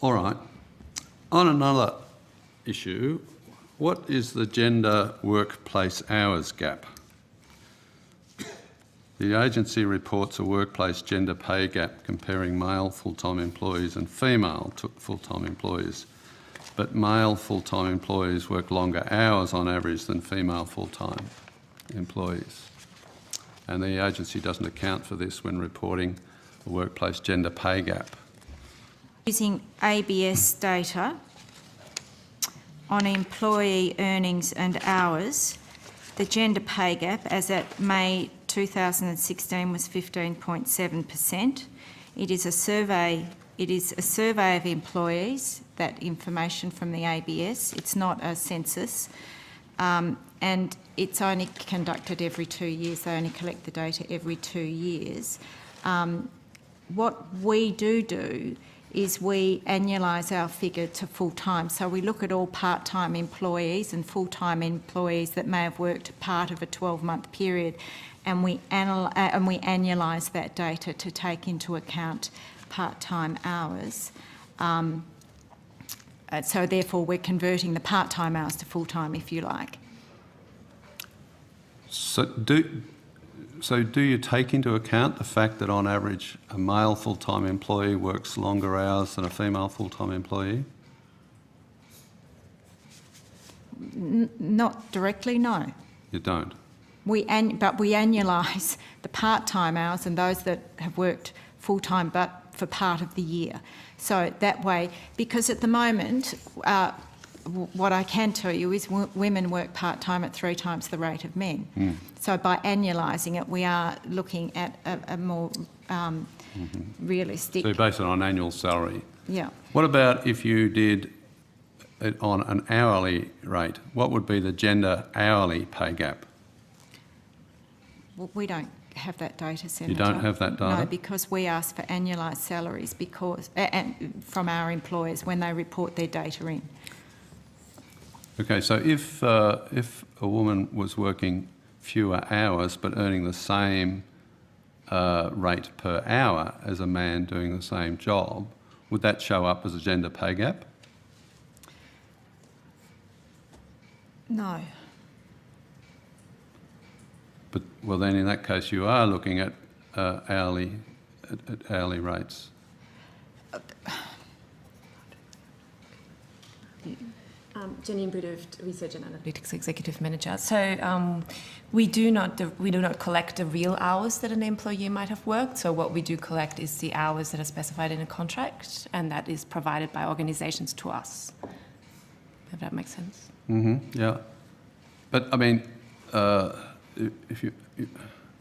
All right. On another issue, what is the gender workplace hours gap? The agency reports a workplace gender pay gap comparing male full-time employees and female full-time employees, but male full-time employees work longer hours on average than female full-time employees. And the agency doesn't account for this when reporting the workplace gender pay gap. Using ABS data on employee earnings and hours, the gender pay gap as at May 2016 was 15.7%. It is a survey of employees, that information from the ABS. It's not a census. And it's only conducted every 2 years. They only collect the data every 2 years. What we do is we annualise our figure to full-time. So we look at all part-time employees and full-time employees that may have worked part of a 12-month period, and we annualise that data to take into account part-time hours. So therefore we're converting the part-time hours to full-time, if you like. So do you take into account the fact that on average a male full-time employee works longer hours than a female full-time employee? Not directly, no. You don't? But we annualise the part-time hours and those that have worked full-time but for part of the year. So that way, because at the moment, what I can tell you is women work part-time at 3 times the rate of men. So by annualising it, we are looking at a more realistic... So you base it on annual salary? Yeah. What about if you did it on an hourly rate? What would be the gender hourly pay gap? Well, we don't have that data, Senator. You don't have that data? No, because we ask for annualised salaries from our employers when they report their data in. Okay, so if a woman was working fewer hours but earning the same rate per hour as a man doing the same job, would that show up as a gender pay gap? No. But, well, then in that case you are looking at hourly rates. Janine Budov, Research and Analytics Executive Manager. So we do not collect the real hours that an employee might have worked. So what we do collect is the hours that are specified in a contract, and that is provided by organisations to us. If that makes sense. Yeah, but I mean, do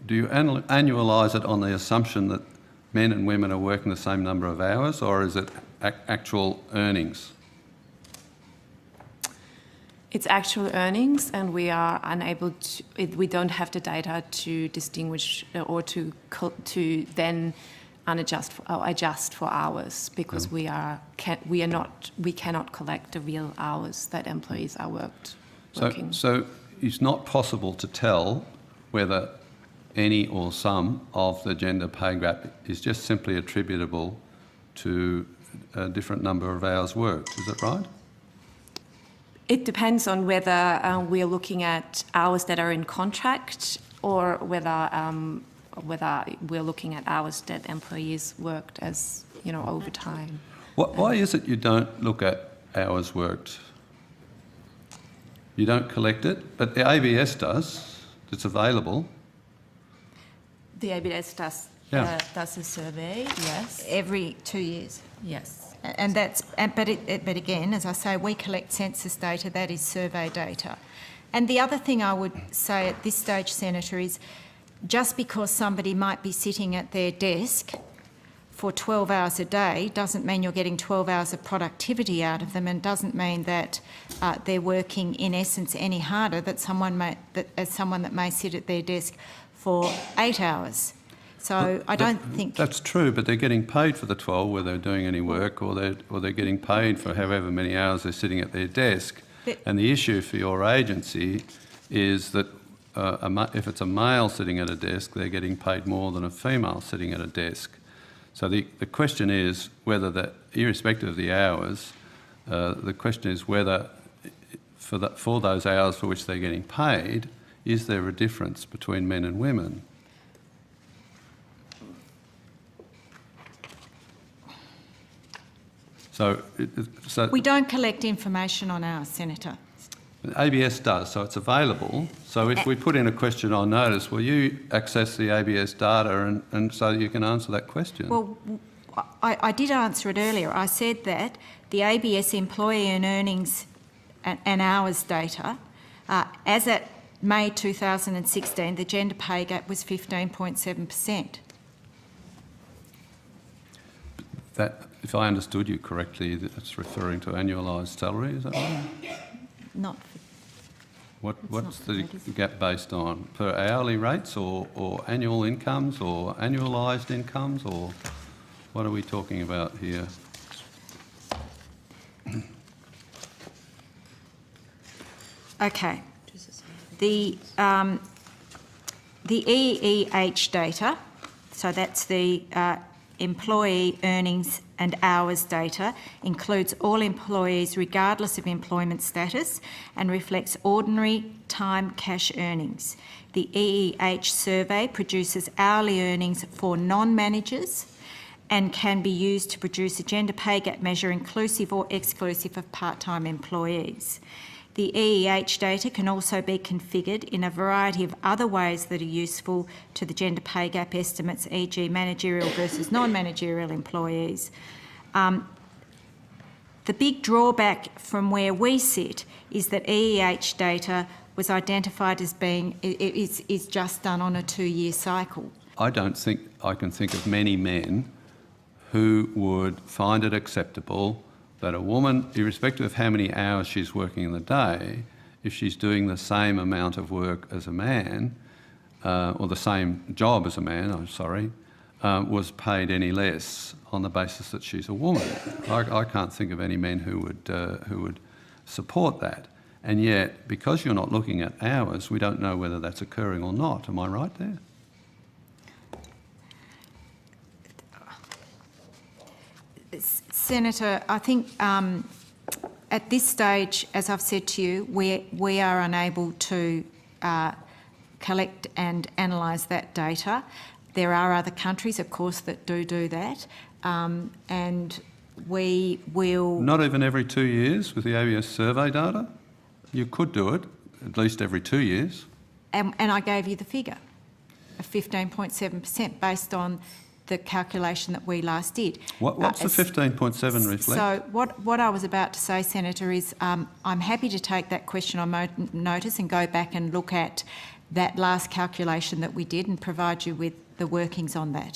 you annualise it on the assumption that men and women are working the same number of hours, or is it actual earnings? It's actual earnings, and we are unable to. We don't have the data to distinguish or to then adjust for hours, because we cannot collect the real hours that employees are working. So it's not possible to tell whether any or some of the gender pay gap is just simply attributable to a different number of hours worked. Is that right? It depends on whether we're looking at hours that are in contract, or whether we're looking at hours that employees worked as, overtime. Why is it you don't look at hours worked? You don't collect it, but the ABS does. It's available. The ABS does a survey, yes. Every 2 years. Yes. But again, as I say, we collect census data, that is survey data. And the other thing I would say at this stage, Senator, is just because somebody might be sitting at their desk for 12 hours a day doesn't mean you're getting 12 hours of productivity out of them, and doesn't mean that they're working in essence any harder than someone that may sit at their desk for 8 hours. So I don't think... That's true, but they're getting paid for the 12 whether they're doing any work, or they're getting paid for however many hours they're sitting at their desk. And the issue for your agency is that if it's a male sitting at a desk, they're getting paid more than a female sitting at a desk. So the question is whether that, irrespective of the hours, the question is whether for those hours for which they're getting paid, is there a difference between men and women? So We don't collect information on ours, Senator. ABS does, so it's available. So if we put in a question on notice, will you access the ABS data and so you can answer that question? Well, I did answer it earlier. I said that the ABS employee and earnings and hours data, as at May 2016, the gender pay gap was 15.7%. That, if I understood you correctly, it's referring to annualised salary, is that right? Not. What's the gap based on? Per hourly rates or annual incomes or annualised incomes, or what are we talking about here? Okay. The EEH data, so that's the employee earnings and hours data, includes all employees regardless of employment status and reflects ordinary time cash earnings. The EEH survey produces hourly earnings for non-managers and can be used to produce a gender pay gap measure inclusive or exclusive of part-time employees. The EEH data can also be configured in a variety of other ways that are useful to the gender pay gap estimates, e.g. managerial versus non-managerial employees. The big drawback from where we sit is that EEH data was identified as being, is just done on a 2-year cycle. I don't think I can think of many men who would find it acceptable that a woman, irrespective of how many hours she's working in the day, if she's doing the same amount of work as a man, or the same job as a man, was paid any less on the basis that she's a woman. I can't think of any men who would support that. And yet, because you're not looking at hours, we don't know whether that's occurring or not. Am I right there? Senator, I think at this stage, as I've said to you, we are unable to collect and analyse that data. There are other countries, of course, that do that, and we will... Not even every 2 years with the ABS survey data? You could do it at least every 2 years. And I gave you the figure of 15.7% based on the calculation that we last did. What's the 15.7 reflect? So what I was about to say, Senator, is I'm happy to take that question on notice and go back and look at that last calculation that we did and provide you with the workings on that.